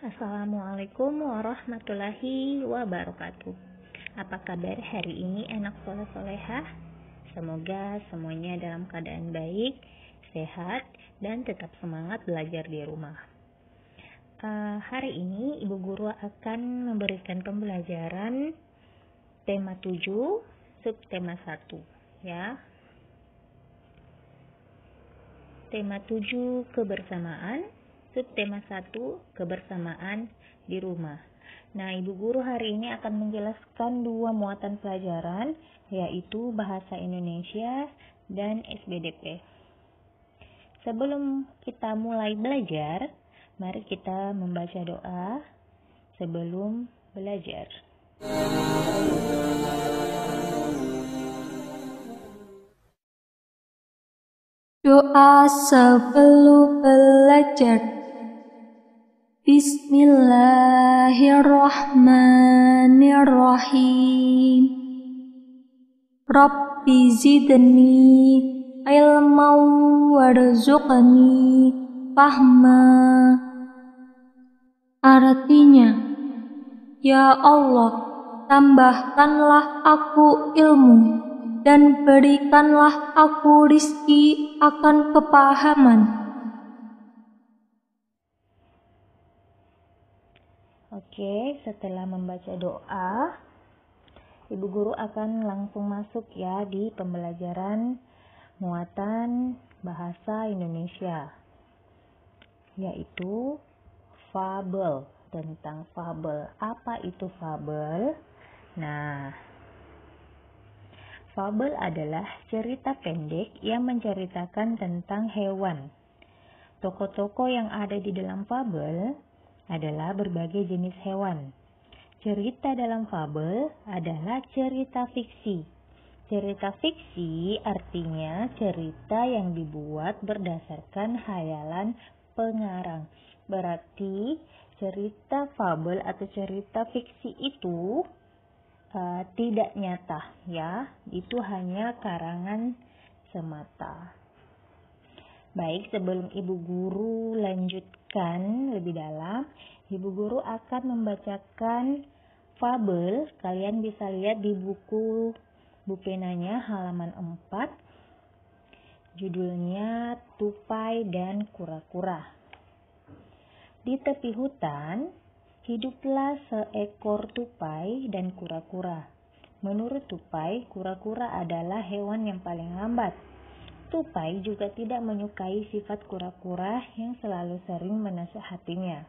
Assalamualaikum warahmatullahi wabarakatuh. Apa kabar hari ini anak soleh-solehah? Semoga semuanya dalam keadaan baik, sehat, dan tetap semangat belajar di rumah. Hari ini Ibu Guru akan memberikan pembelajaran tema 7, subtema 1 ya. Tema 7 kebersamaan, subtema 1 kebersamaan di rumah. Nah, Ibu Guru hari ini akan menjelaskan dua muatan pelajaran, yaitu Bahasa Indonesia dan SBDP. Sebelum kita mulai belajar, mari kita membaca doa sebelum belajar. Doa sebelum belajar. Bismillahirrahmanirrahim. Rabbi zidni ilman warzuqni fahma. Artinya, ya Allah, tambahkanlah aku ilmu dan berikanlah aku rizki akan kepahaman. Oke, setelah membaca doa, Ibu Guru akan langsung masuk ya di pembelajaran muatan bahasa Indonesia, yaitu fabel. Tentang fabel. Apa itu fabel? Nah, fabel adalah cerita pendek yang menceritakan tentang hewan. Tokoh-tokoh yang ada di dalam fabel adalah berbagai jenis hewan. Cerita dalam fabel adalah cerita fiksi. Cerita fiksi artinya cerita yang dibuat berdasarkan khayalan pengarang. Berarti cerita fabel atau cerita fiksi itu tidak nyata ya. Itu hanya karangan semata. Baik, sebelum Ibu Guru lanjutkan lebih dalam, Ibu Guru akan membacakan fabel. Kalian bisa lihat di buku bupenanya halaman 4. Judulnya Tupai dan Kura-kura. Di tepi hutan, hiduplah seekor tupai dan kura-kura. Menurut tupai, kura-kura adalah hewan yang paling lambat. Tupai juga tidak menyukai sifat kura-kura yang selalu sering menasehatinya.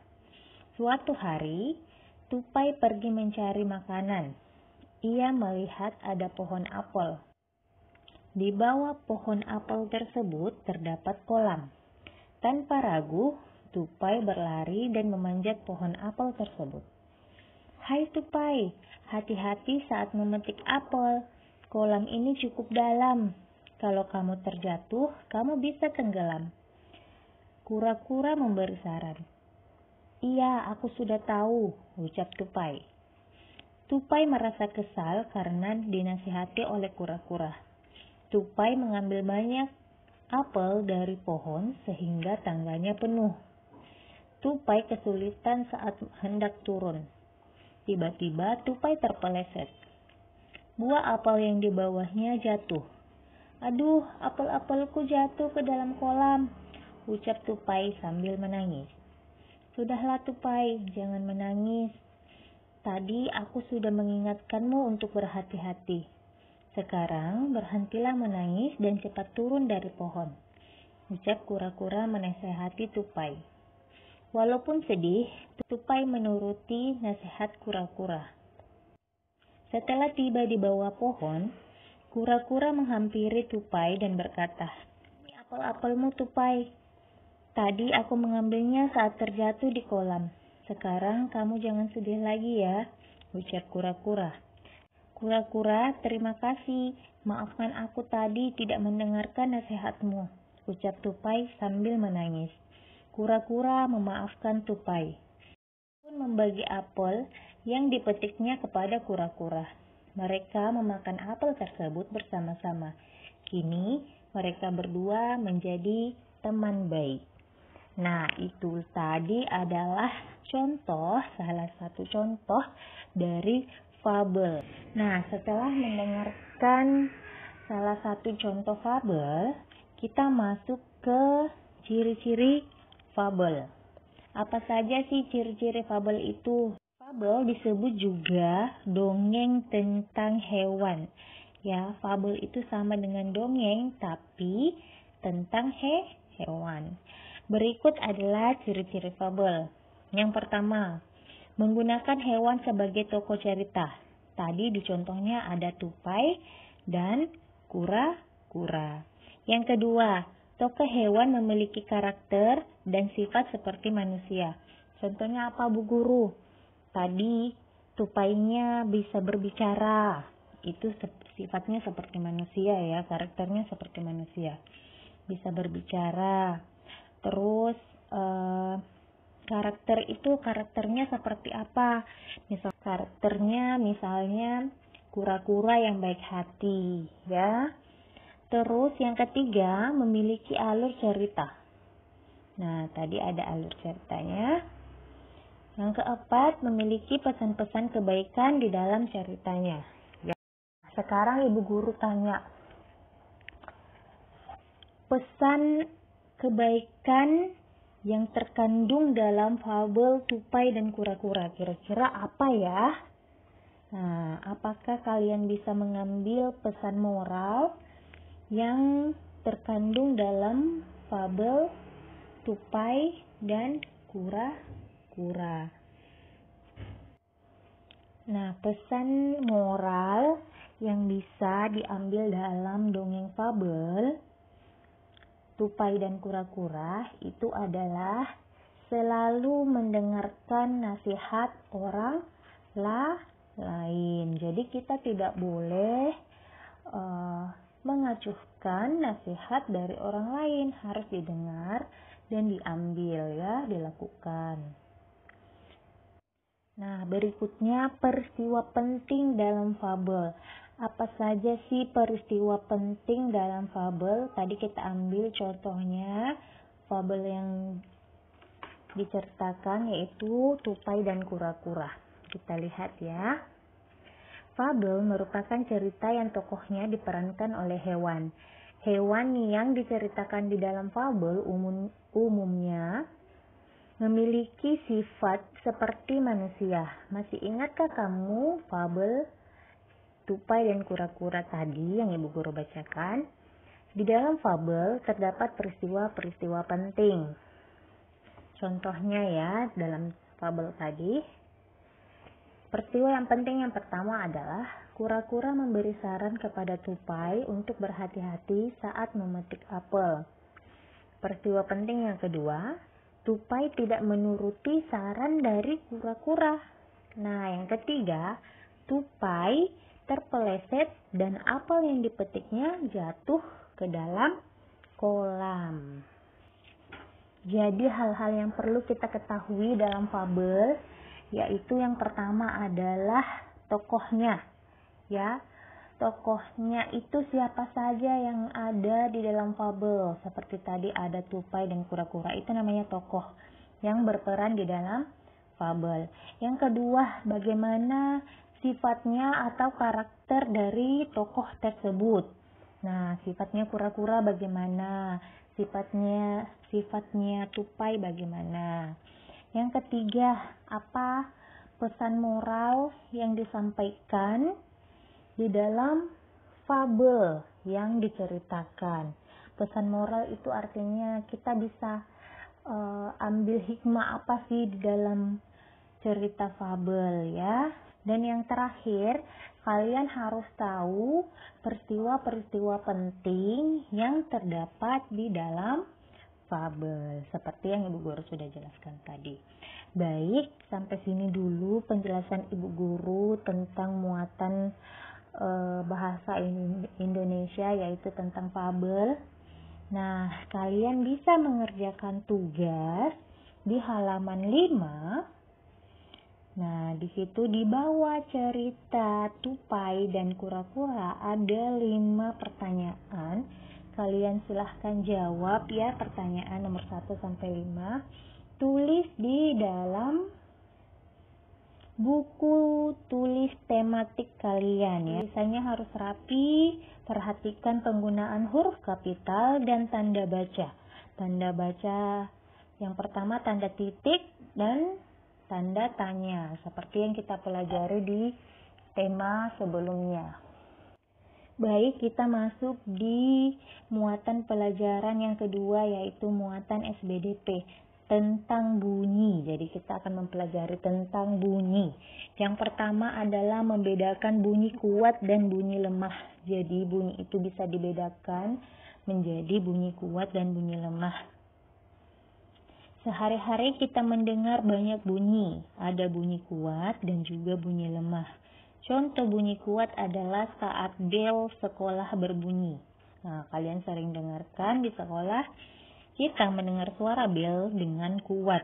Suatu hari, tupai pergi mencari makanan. Ia melihat ada pohon apel. Di bawah pohon apel tersebut terdapat kolam. Tanpa ragu, tupai berlari dan memanjat pohon apel tersebut. Hai tupai, hati-hati saat memetik apel. Kolam ini cukup dalam. Kalau kamu terjatuh, kamu bisa tenggelam. Kura-kura memberi saran. Iya, aku sudah tahu, ucap tupai. Tupai merasa kesal karena dinasihati oleh kura-kura. Tupai mengambil banyak apel dari pohon sehingga tangganya penuh. Tupai kesulitan saat hendak turun. Tiba-tiba tupai terpeleset. Buah apel yang di bawahnya jatuh. Aduh, apel-apelku jatuh ke dalam kolam, ucap tupai sambil menangis. Sudahlah tupai, jangan menangis. Tadi aku sudah mengingatkanmu untuk berhati-hati. Sekarang berhentilah menangis dan cepat turun dari pohon, ucap kura-kura menasehati tupai. Walaupun sedih, tupai menuruti nasihat kura-kura. Setelah tiba di bawah pohon, kura-kura menghampiri tupai dan berkata, "Ini apel-apelmu tupai. Tadi aku mengambilnya saat terjatuh di kolam. Sekarang kamu jangan sedih lagi ya," ucap kura-kura. Kura-kura, terima kasih. Maafkan aku tadi tidak mendengarkan nasihatmu, ucap tupai sambil menangis. Kura-kura memaafkan tupai. Pun membagi apel yang dipetiknya kepada kura-kura. Mereka memakan apel tersebut bersama-sama. Kini mereka berdua menjadi teman baik. Nah, itu tadi adalah salah satu contoh dari fabel. Nah, setelah mendengarkan salah satu contoh fabel, kita masuk ke ciri-ciri fabel. Apa saja sih ciri-ciri fabel itu? Fabel disebut juga dongeng tentang hewan. Ya, fabel itu sama dengan dongeng tapi tentang hewan. Berikut adalah ciri-ciri fabel. Yang pertama, menggunakan hewan sebagai tokoh cerita. Tadi di contohnya ada tupai dan kura-kura. Yang kedua, tokoh hewan memiliki karakter dan sifat seperti manusia. Contohnya apa, Bu Guru? Tadi tupainya bisa berbicara. Itu sifatnya seperti manusia ya, karakternya seperti manusia. Bisa berbicara. Terus karakternya seperti apa? Misalnya kura-kura yang baik hati, ya. Terus yang ketiga, memiliki alur cerita. Nah, tadi ada alur ceritanya. Yang keempat, memiliki pesan-pesan kebaikan di dalam ceritanya. Ya. Sekarang Ibu Guru tanya, pesan kebaikan yang terkandung dalam fabel tupai dan kura-kura kira-kira apa ya? Nah, apakah kalian bisa mengambil pesan moral yang terkandung dalam fabel tupai dan kura-kura? Nah, pesan moral yang bisa diambil dalam dongeng fabel tupai dan kura-kura itu adalah selalu mendengarkan nasihat orang lain. Jadi kita tidak boleh mengacuhkan nasihat dari orang lain, harus didengar dan diambil ya, dilakukan. Nah, berikutnya peristiwa penting dalam fabel. Apa saja sih peristiwa penting dalam fabel? Tadi kita ambil contohnya fabel yang diceritakan yaitu tupai dan kura-kura. Kita lihat ya. Fabel merupakan cerita yang tokohnya diperankan oleh hewan. Hewan yang diceritakan di dalam fabel umumnya memiliki sifat seperti manusia. Masih ingatkah kamu fabel tupai dan kura-kura tadi yang Ibu Guru bacakan? Di dalam fabel terdapat peristiwa-peristiwa penting. Contohnya ya, dalam fabel tadi, peristiwa yang penting yang pertama adalah kura-kura memberi saran kepada tupai untuk berhati-hati saat memetik apel. Peristiwa penting yang kedua, tupai tidak menuruti saran dari kura-kura. Nah, yang ketiga, tupai terpeleset dan apel yang dipetiknya jatuh ke dalam kolam. Jadi hal-hal yang perlu kita ketahui dalam fabel yaitu yang pertama adalah tokohnya. Ya. Tokohnya itu siapa saja yang ada di dalam fabel. Seperti tadi ada tupai dan kura-kura, itu namanya tokoh yang berperan di dalam fabel. Yang kedua, bagaimana sifatnya atau karakter dari tokoh tersebut. Nah, sifatnya kura-kura bagaimana? Sifatnya tupai bagaimana? Yang ketiga, apa pesan moral yang disampaikan di dalam fabel yang diceritakan? Pesan moral itu artinya kita bisa ambil hikmah apa sih di dalam cerita fabel ya. Dan yang terakhir, kalian harus tahu peristiwa-peristiwa penting yang terdapat di dalam fabel, seperti yang Ibu Guru sudah jelaskan tadi. Baik, sampai sini dulu penjelasan Ibu Guru tentang muatan bahasa Indonesia, yaitu tentang fabel. Nah, kalian bisa mengerjakan tugas di halaman 5. Nah, di situ di bawah cerita tupai dan kura-kura ada 5 pertanyaan. Kalian silahkan jawab ya pertanyaan nomor 1 sampai 5. Tulis di dalam buku tulis tematik kalian ya. Tulisannya harus rapi, perhatikan penggunaan huruf kapital dan tanda baca. Tanda baca yang pertama tanda titik dan tanda tanya, seperti yang kita pelajari di tema sebelumnya. Baik, kita masuk di muatan pelajaran yang kedua, yaitu muatan SBDP tentang bunyi. Jadi kita akan mempelajari tentang bunyi. Yang pertama adalah membedakan bunyi kuat dan bunyi lemah. Jadi bunyi itu bisa dibedakan menjadi bunyi kuat dan bunyi lemah. Sehari-hari kita mendengar banyak bunyi. Ada bunyi kuat dan juga bunyi lemah. Contoh bunyi kuat adalah saat bel sekolah berbunyi. Nah, kalian sering dengarkan di sekolah, kita mendengar suara bel dengan kuat.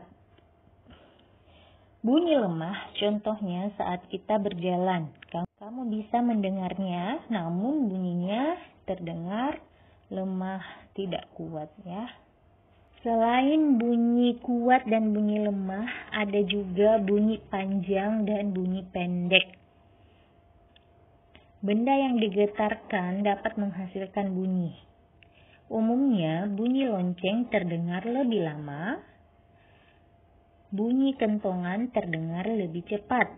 Bunyi lemah contohnya saat kita berjalan. Kamu bisa mendengarnya, namun bunyinya terdengar lemah, tidak kuat ya. Selain bunyi kuat dan bunyi lemah, ada juga bunyi panjang dan bunyi pendek. Benda yang digetarkan dapat menghasilkan bunyi. Umumnya, bunyi lonceng terdengar lebih lama, bunyi kentongan terdengar lebih cepat.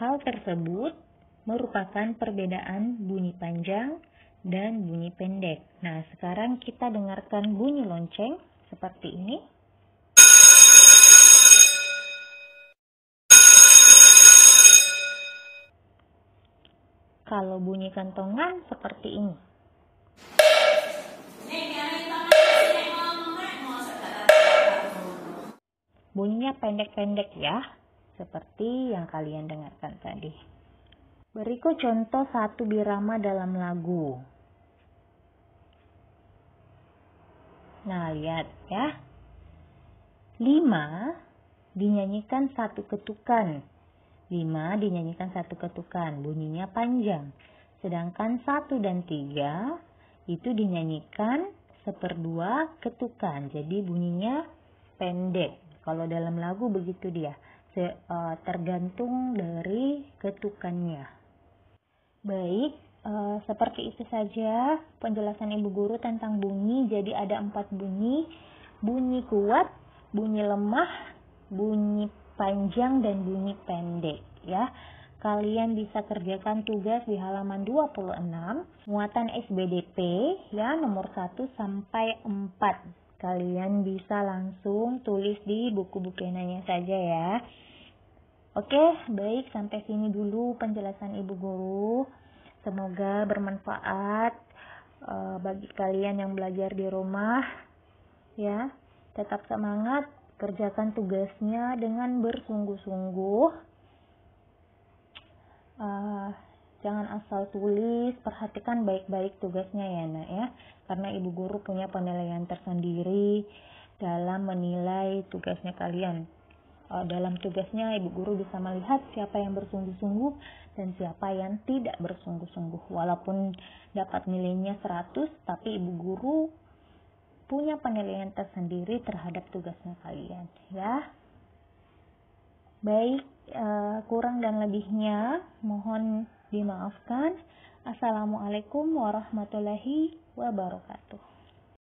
Hal tersebut merupakan perbedaan bunyi panjang dan bunyi pendek. Nah, sekarang kita dengarkan bunyi lonceng seperti ini. Kalau bunyi kentongan seperti ini. Bunyinya pendek-pendek ya, seperti yang kalian dengarkan tadi. Berikut contoh satu birama dalam lagu. Nah, lihat ya. 5 dinyanyikan satu ketukan. 5 dinyanyikan satu ketukan, bunyinya panjang. Sedangkan 1 dan 3 itu dinyanyikan 1/2 ketukan, jadi bunyinya pendek. Kalau dalam lagu begitu dia, tergantung dari ketukannya. Baik, seperti itu saja penjelasan Ibu Guru tentang bunyi. Jadi ada 4 bunyi, bunyi kuat, bunyi lemah, bunyi panjang dan bunyi pendek ya. Kalian bisa kerjakan tugas di halaman 26 muatan SBDP ya nomor 1 sampai 4. Kalian bisa langsung tulis di buku bukenanya saja ya. Oke, baik, sampai sini dulu penjelasan Ibu Guru. Semoga bermanfaat bagi kalian yang belajar di rumah ya. Tetap semangat, kerjakan tugasnya dengan bersungguh-sungguh. Jangan asal tulis, perhatikan baik-baik tugasnya ya nak ya, karena Ibu Guru punya penilaian tersendiri dalam menilai tugasnya kalian. Dalam tugasnya Ibu Guru bisa melihat siapa yang bersungguh-sungguh dan siapa yang tidak bersungguh-sungguh. Walaupun dapat nilainya 100, tapi Ibu Guru punya penilaian tersendiri terhadap tugasnya kalian ya. Baik, kurang dan lebihnya mohon dimaafkan. Assalamualaikum warahmatullahi wabarakatuh.